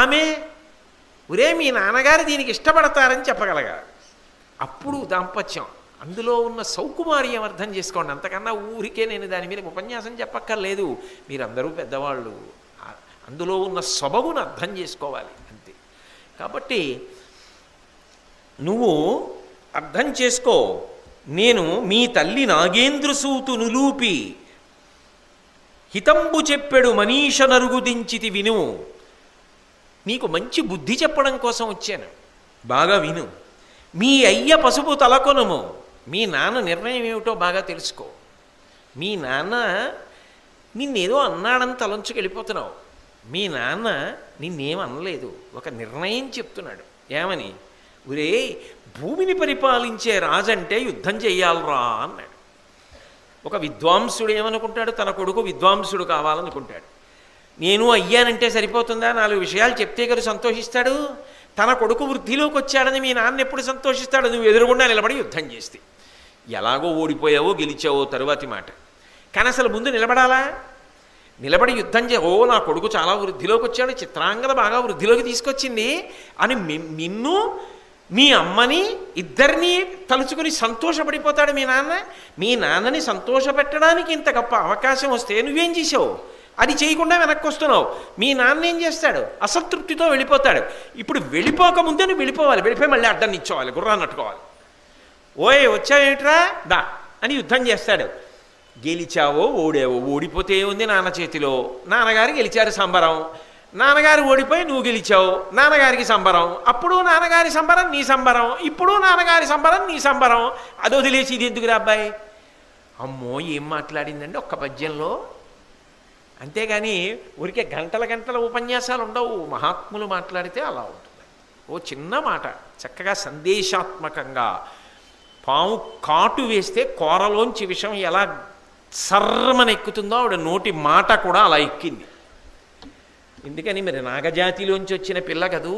ఆమె ఒరే మీ నాన్నగారు దీనికి ఇష్టపడతారని చెప్పగలగాలి. అప్పుడు దాంపత్యం. అందులో ఉన్న సౌకుమార్యం అర్థం చేసుకోండి. అంతకన్నా ఊరికే నేను దాని మీద ఉపన్యాసం చెప్పక్కర్లేదు. మీరందరూ పెద్దవాళ్ళు, అందులో ఉన్న సొబగును అర్థం చేసుకోవాలి అంతే. కాబట్టి నువ్వు అర్థం చేసుకో. నేను మీ తల్లి నాగేంద్రసూతు నులూపి హితంబు చెప్పెడు మనీష నరుగుదించితి విను. నీకు మంచి బుద్ధి చెప్పడం కోసం వచ్చాను, బాగా విను. మీ అయ్య పసుపు తలకొనుము. మీ నాన్న నిర్ణయం ఏమిటో బాగా తెలుసుకో. మీ నాన్న నిన్నేదో అన్నాడని తలంచుకు వెళ్ళిపోతున్నావు. మీ నాన్న నిన్నేం అనలేదు, ఒక నిర్ణయం చెప్తున్నాడు. ఏమని? ఒరే భూమిని పరిపాలించే రాజంటే యుద్ధం చెయ్యాలరా అన్నాడు. ఒక విద్వాంసుడు ఏమనుకుంటాడు? తన కొడుకు విద్వాంసుడు కావాలనుకుంటాడు. నేను అయ్యానంటే సరిపోతుందా? 4 విషయాలు చెప్తే కదా సంతోషిస్తాడు. తన కొడుకు వృద్ధిలోకి వచ్చాడని మీ నాన్న ఎప్పుడు సంతోషిస్తాడు? నువ్వు ఎదురుగుండా నిలబడి యుద్ధం చేస్తే. ఎలాగో ఓడిపోయావో గెలిచావో తరువాతి మాట, కానీ అసలు ముందు నిలబడాలా? నిలబడి యుద్ధం ఓ నా కొడుకు చాలా వృద్ధిలోకి వచ్చాడు, చిత్రాంగద బాగా వృద్ధిలోకి తీసుకొచ్చింది అని నిన్ను మీ అమ్మని ఇద్దరినీ తలుచుకుని సంతోషపడిపోతాడు మీ నాన్న. మీ నాన్నని సంతోషపెట్టడానికి ఇంత గొప్ప అవకాశం వస్తే నువ్వేం చేసావు? అది చేయకుండా వెనక్కి వస్తున్నావు. మీ నాన్న ఏం చేస్తాడు? అసంతృప్తితో వెళ్ళిపోతాడు. ఇప్పుడు వెళ్ళిపోకముందే నువ్వు వెళ్ళిపోవాలి. వెళ్ళిపోయి మళ్ళీ అడ్డం నిచ్చోవాలి, గుర్రాన్ని అట్టుకోవాలి. ఓయ్ వచ్చావేమిట్రా దా అని యుద్ధం చేస్తాడు. గెలిచావో ఓడావో, ఓడిపోతే ఏముంది నాన్న చేతిలో. నాన్నగారు గెలిచారు సంబరం, నాన్నగారు ఓడిపోయి నువ్వు గెలిచావు, నాన్నగారికి సంబరం. అప్పుడు నాన్నగారి సంబరం నీ సంబరం, ఇప్పుడు నాన్నగారి సంబరం నీ సంబరం. అది వదిలేసి ఇది ఎందుకురా అబ్బాయి? అమ్మో ఏం మాట్లాడిందండి ఒక్క పద్యంలో. అంతేగాని ఊరికే గంటల గంటల ఉపన్యాసాలు ఉండవు. మహాత్ములు మాట్లాడితే అలా ఉంటుంది. ఓ చిన్న మాట చక్కగా సందేశాత్మకంగా. పాము కాటు వేస్తే కూరలోంచి విషం ఎలా సర్రమని ఎక్కుతుందో ఆవిడ నోటి మాట కూడా అలా ఎక్కింది. ఎందుకని మరి నాగజాతిలోంచి వచ్చిన పిల్ల కదూ.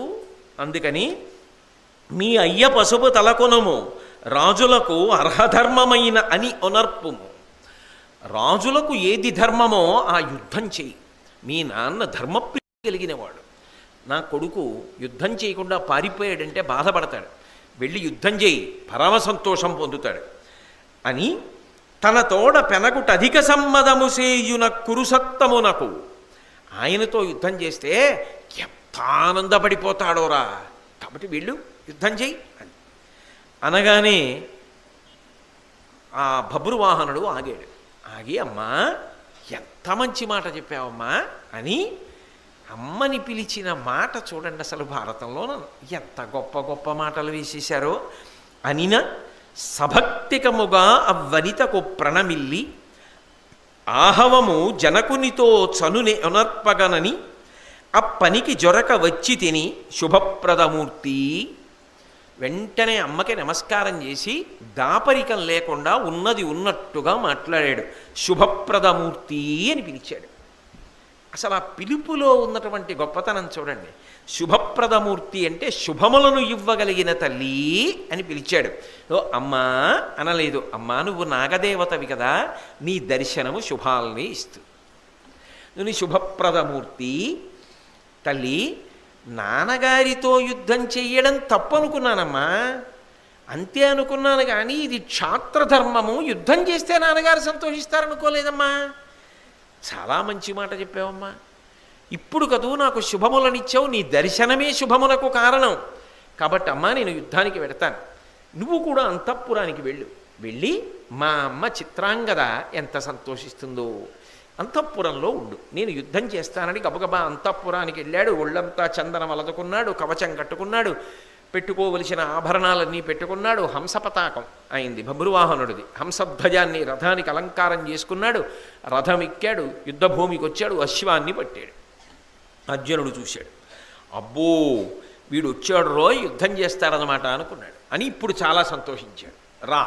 అందుకని మీ అయ్య పసుపు తలకొనము రాజులకు అర్హధర్మమైన అని ఒనర్పుము. రాజులకు ఏది ధర్మమో ఆ యుద్ధం చెయ్యి. మీ నాన్న ధర్మప్రియ కలిగినవాడు. నా కొడుకు యుద్ధం చేయకుండా పారిపోయాడంటే బాధపడతాడు. వెళ్ళి యుద్ధం చేయి, పరమ సంతోషం పొందుతాడు అని తన తోడ పెనగుట అధిక సమ్మదము సేయున కురుసత్తమునకు. ఆయనతో యుద్ధం చేస్తే ఎంత ఆనందపడిపోతాడోరా, కాబట్టి వీళ్ళు యుద్ధం చేయి అని అనగానే ఆ బభ్రువాహనుడు ఆగాడు. ఆగి అమ్మా ఎంత మంచి మాట చెప్పావమ్మా అని అమ్మని పిలిచిన మాట చూడండి. అసలు భారతంలో ఎంత గొప్ప గొప్ప మాటలు వేసేశారో. అనిన సభక్తికముగా అవ్వనితకు ప్రణమిల్లి ఆహవము జనకునితో చనుని ఒనర్పగనని అప్పనికి జొరక వచ్చి తిని శుభప్రదమూర్తి. వెంటనే అమ్మకి నమస్కారం చేసి దాపరికం లేకుండా ఉన్నది ఉన్నట్టుగా మాట్లాడాడు. శుభప్రదమూర్తి అని పిలిచాడు. అసలు ఆ పిలుపులో ఉన్నటువంటి గొప్పతనం చూడండి. శుభప్రదమూర్తి అంటే శుభములను ఇవ్వగలిగిన తల్లి అని పిలిచాడు. ఓ అమ్మా అనలేదు. అమ్మా నువ్వు నాగదేవతవి కదా, నీ దర్శనము శుభాలని ఇస్తూ. నువ్వు శుభప్రదమూర్తి తల్లి. నాన్నగారితో యుద్ధం చెయ్యడం తప్పనుకున్నానమ్మా, అంతే అనుకున్నాను. కానీ ఇది క్షాత్రధర్మము, యుద్ధం చేస్తే నాన్నగారు సంతోషిస్తారనుకోలేదమ్మా. చాలా మంచి మాట చెప్పావమ్మా. ఇప్పుడు కదూ నాకు శుభములనిచ్చావు, నీ దర్శనమే శుభమునకు కారణం. కాబట్టి అమ్మా నేను యుద్ధానికి వెడతాను, నువ్వు కూడా అంతఃపురానికి వెళ్ళి మా అమ్మ చిత్రాంగద ఎంత సంతోషిస్తుందో అంతఃపురంలో ఉండు, నేను యుద్ధం చేస్తానని గబగబా అంతఃపురానికి వెళ్ళాడు. ఒళ్ళంతా చందనం అలదుకున్నాడు, కవచం కట్టుకున్నాడు, పెట్టుకోవలసిన ఆభరణాలన్నీ పెట్టుకున్నాడు. హంసపతాకం అయింది బభ్రువాహనుడిది. హంసధ్వజాన్ని రథానికి అలంకారం చేసుకున్నాడు. రథం ఎక్కాడు, యుద్ధభూమికి వచ్చాడు, అశ్వాన్ని పట్టాడు. అర్జునుడు చూశాడు. అబ్బో వీడు వచ్చాడు రోయ్, యుద్ధం చేస్తాడనమాట అనుకున్నాడు. అని ఇప్పుడు చాలా సంతోషించాడు. రా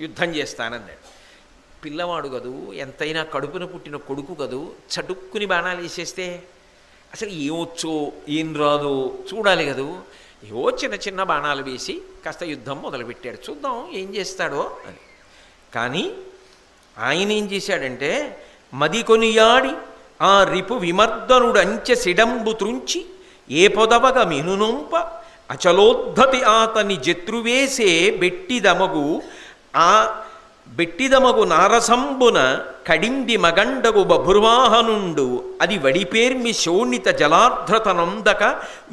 యుద్ధం చేస్తానన్నాడు. పిల్లవాడు కదూ, ఎంతైనా కడుపున పుట్టిన కొడుకు కదూ, చటుక్కుని బాణాలు వేసేస్తే అసలు ఏమొచ్చో ఏం రాదో చూడాలి కదూ. ఏవో చిన్న చిన్న బాణాలు వేసి కాస్త యుద్ధం మొదలుపెట్టాడు. చూద్దాం ఏం చేస్తాడో అని. కానీ ఆయన ఏం చేశాడంటే మది కొనియాడి ఆ రిపు విమర్దనుడు అంచె సిడంబు త్రుంచి ఏ పొదవగ మినునొంప అచలోద్ధతి ఆతని జత్రువేసే బెట్టిదమగు నారసంబున కడింది మగండగు బభుర్వాహనుండు అది వడిపేర్మి శోణిత జలార్ధ్రతనొందక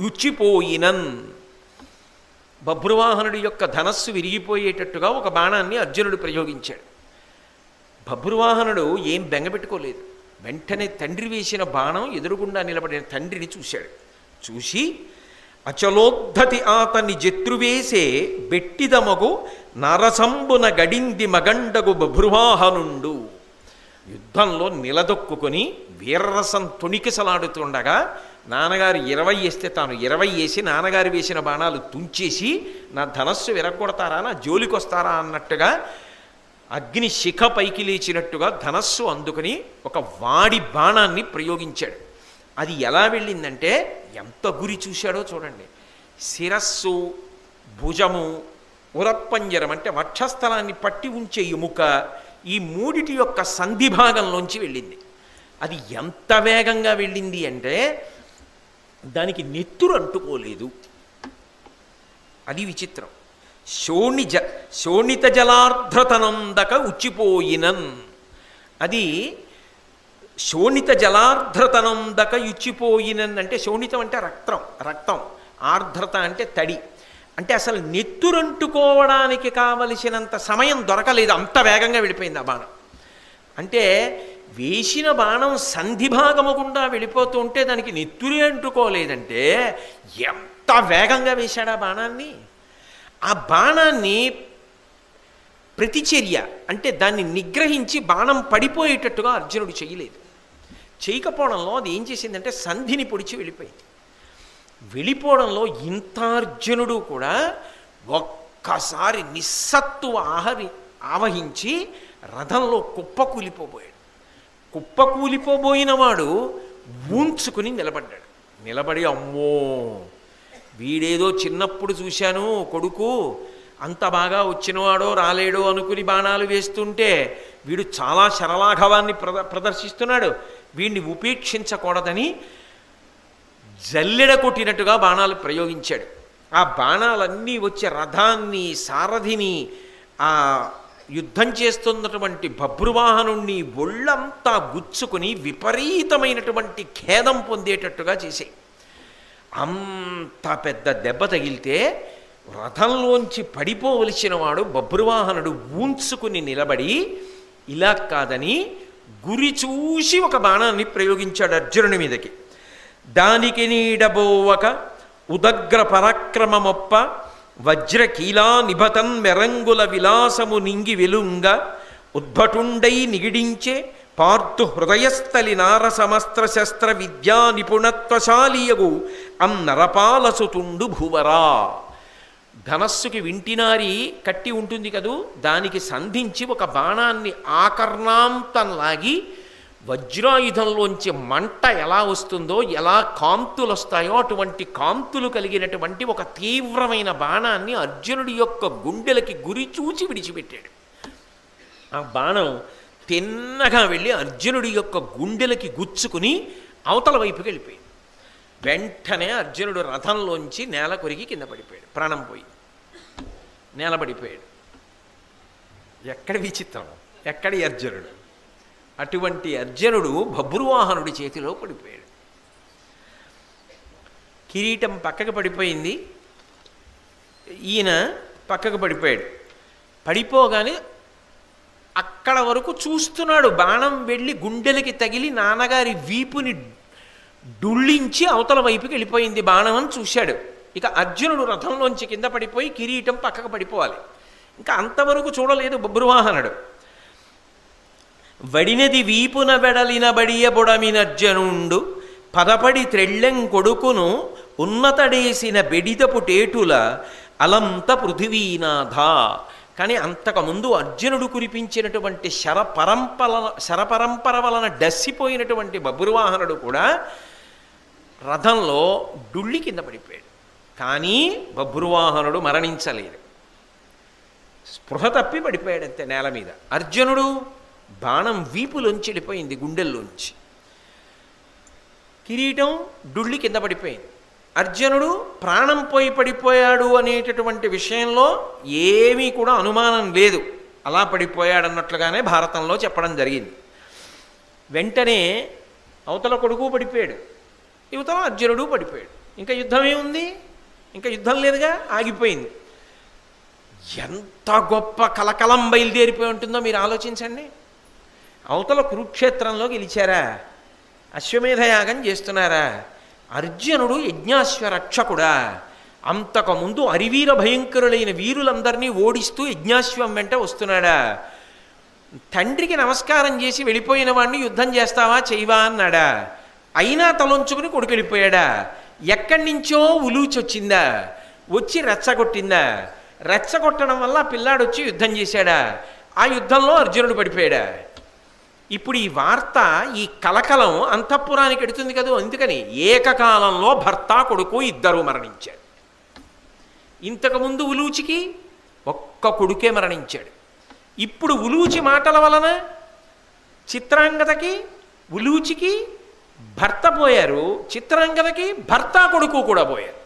యుచ్చిపోయినన్. బభ్రువాహనుడి యొక్క ధనస్సు విరిగిపోయేటట్టుగా ఒక బాణాన్ని అర్జునుడు ప్రయోగించాడు. బభ్రువాహనుడు ఏం బెంగపెట్టుకోలేదు. వెంటనే తండ్రి వేసిన బాణం ఎదురుగుండా నిలబడిన తండ్రిని చూశాడు. చూసి అచలోద్ధతి ఆతని జత్రువేసే బెట్టిదమగు నరసంబున గడింది మగండగు బభ్రువాహనుండు. యుద్ధంలో నిలదొక్కుని వీర్రసం తొణికిసలాడుతుండగా నాన్నగారు 20 వేస్తే తాను 20 వేసి నాన్నగారు వేసిన బాణాలు తుంచేసి నా ధనస్సు విరగొడతారా, నా జోలికొస్తారా అన్నట్టుగా అగ్ని శిఖ పైకి లేచినట్టుగా ధనస్సు అందుకుని ఒక వాడి బాణాన్ని ప్రయోగించాడు. అది ఎలా వెళ్ళిందంటే ఎంత గురి చూశాడో చూడండి. శిరస్సు, భుజము, ఉరప్పంజరం అంటే వక్షస్థలాన్ని పట్టి ఉంచే ఎముక, ఈ మూడిటి యొక్క సంధి భాగంలోంచి వెళ్ళింది. అది ఎంత వేగంగా వెళ్ళింది అంటే దానికి నెత్తురు అంటుకోలేదు. అది విచిత్రం. శోణిత జలార్ధ్రతనందక ఉచ్చిపోయినన్. అది శోణిత జలార్ధ్రతనందక యుచ్చిపోయినన్ అంటే శోణితం అంటే రక్తం, ఆర్ద్రత అంటే తడి. అంటే అసలు నెత్తురంటుకోవడానికి కావలసినంత సమయం దొరకలేదు, అంత వేగంగా వెళ్ళిపోయింది ఆ బాణం. అంటే వేసిన బాణం సంధి భాగము గుండా వెళ్ళిపోతూ ఉంటే దానికి నెత్తురి అంటుకోలేదంటే ఎంత వేగంగా వేశాడు ఆ బాణాన్ని. ఆ బాణాన్ని ప్రతిచర్య అంటే దాన్ని నిగ్రహించి బాణం పడిపోయేటట్టుగా అర్జునుడు చేయలేదు. చేయకపోవడంలో అది ఏం చేసిందంటే సంధిని పొడిచి వెళ్ళిపోయింది. వెళ్ళిపోవడంలో ఇంత అర్జునుడు కూడా ఒక్కసారి నిస్సత్తువ ఆవహించి రథంలో కుప్పకూలిపోబోయాడు. కుప్పకూలిపోబోయిన వాడు ఊంచుకుని నిలబడ్డాడు. నిలబడి అమ్మో వీడేదో చిన్నప్పుడు చూశాను కొడుకు అంత బాగా వచ్చినవాడో రాలేడో అనుకుని బాణాలు వేస్తుంటే వీడు చాలా శరలాఘవాన్ని ప్రదర్శిస్తున్నాడు, వీడిని ఉపేక్షించకూడదని జల్లెడ కొట్టినట్టుగా బాణాలు ప్రయోగించాడు. ఆ బాణాలన్నీ వచ్చే రథాన్ని, సారథిని, ఆ యుద్ధం చేస్తున్నటువంటి బభ్రువాహనుణ్ణి ఒళ్ళంతా గుచ్చుకుని విపరీతమైనటువంటి ఖేదం పొందేటట్టుగా చేశాయి. అంత పెద్ద దెబ్బ తగిలితే రథంలోంచి పడిపోవలసిన వాడు బభ్రువాహనుడు ఊంచుకుని నిలబడి ఇలా కాదని గురి చూసి ఒక బాణాన్ని ప్రయోగించాడు అర్జునుని మీదకి. దానికి నీడబోవక ఉదగ్ర పరాక్రమమొప్ప వజ్రకీలా నిభతన్ మెరంగుల విలాసము నింగి వెలుంగ ఉద్భటుండై నిగిడించే పార్థు హృదయస్థలి నారసమస్త్ర శస్త్ర విద్యా నిపుణత్వశాలియగు నరపాలసుతుండు భువరా. ధనస్సుకి వింటినారి కట్టి ఉంటుంది కదూ, దానికి సంధించి ఒక బాణాన్ని ఆకర్ణాంతం లాగి వజ్రాయుధంలోంచి మంట ఎలా వస్తుందో, ఎలా కాంతులు వస్తాయో అటువంటి కాంతులు కలిగినటువంటి ఒక తీవ్రమైన బాణాన్ని అర్జునుడి యొక్క గుండెలకి గురి చూచి విడిచిపెట్టాడు. ఆ బాణం తిన్నగా వెళ్ళి అర్జునుడి యొక్క గుండెలకి గుచ్చుకుని అవతల వైపుకి వెళ్ళిపోయింది. వెంటనే అర్జునుడు రథంలోంచి నేల కొరిగి కింద పడిపోయాడు, ప్రాణం పోయి నేలబడిపోయాడు. ఎక్కడి విచిత్రం, ఎక్కడి అర్జునుడు? అటువంటి అర్జునుడు బభ్రువాహనుడి చేతిలో పడిపోయాడు. కిరీటం పక్కకు పడిపోయింది, ఈయన పక్కకు పడిపోయాడు. పడిపోగానే అక్కడ వరకు చూస్తున్నాడు. బాణం వెళ్ళి గుండెలకి తగిలి నాన్నగారి వీపుని డుళ్ళించి అవతల వైపుకి వెళ్ళిపోయింది బాణం అని చూశాడు. ఇక అర్జునుడు రథంలోంచి కింద పడిపోయి కిరీటం పక్కకు పడిపోవాలి. ఇంకా అంతవరకు చూడలేదు బభ్రువాహనుడు. వడినది వీపున వెడలిన బడియ బొడమినర్జనుండు పదపడి త్రెళ్ళెం కొడుకును ఉన్నతడేసిన బెడిదపు టేటుల అలంత పృథివీనాథ. కానీ అంతకుముందు అర్జునుడు కురిపించినటువంటి శరపరంపర వలన డస్సిపోయినటువంటి బభ్రువాహనుడు కూడా రథంలో డుళ్ళి కింద పడిపోయాడు. కానీ బభ్రువాహనుడు మరణించలేదు, స్పృహ తప్పి పడిపోయాడంతే నేల మీద. అర్జునుడు బాణం వీపులోంచి వెళ్ళిపోయింది, గుండెల్లోంచి. కిరీటం డుళ్ళి కింద పడిపోయింది. అర్జునుడు ప్రాణం పోయి పడిపోయాడు అనేటటువంటి విషయంలో ఏమీ కూడా అనుమానం లేదు, అలా పడిపోయాడన్నట్లుగానే భారతంలో చెప్పడం జరిగింది. వెంటనే అవతల కొడుకు పడిపోయాడు, యువతల అర్జునుడు పడిపోయాడు. ఇంకా యుద్ధం ఏముంది? ఇంకా యుద్ధం లేదుగా, ఆగిపోయింది. ఎంత గొప్ప కలకలం బయలుదేరిపోయి ఉంటుందో మీరు ఆలోచించండి. అవతల కురుక్షేత్రంలో గెలిచారా, అశ్వమేధయాగం చేస్తున్నారా, అర్జునుడు యజ్ఞాశ్వరక్షకుడా, అంతకుముందు అరివీర భయంకరులైన వీరులందరినీ ఓడిస్తూ యజ్ఞాశ్వం వెంట వస్తున్నాడా, తండ్రికి నమస్కారం చేసి వెళ్ళిపోయిన వాడిని యుద్ధం చేస్తావా చేయవా అన్నాడా, అయినా తలొంచుకుని కొడుకు వెళ్ళిపోయాడా, ఎక్కడి నుంచో ఉలూచొచ్చిందా, వచ్చి రెచ్చగొట్టిందా, రెచ్చగొట్టడం వల్ల పిల్లాడు వచ్చి యుద్ధం చేశాడా, ఆ యుద్ధంలో అర్జునుడు పడిపోయాడా. ఇప్పుడు ఈ వార్త, ఈ కలకలం అంతఃపురానికి ఎడుతుంది కదా. అందుకని ఏకకాలంలో భర్త కొడుకు ఇద్దరు మరణించాడు. ఇంతకుముందు ఉలూచికి ఒక్క కొడుకే మరణించాడు. ఇప్పుడు ఉలూచి మాటల వలన చిత్రాంగదకి ఉలూచికి భర్త పోయారు, చిత్రాంగదకి భర్త కొడుకు కూడా పోయారు.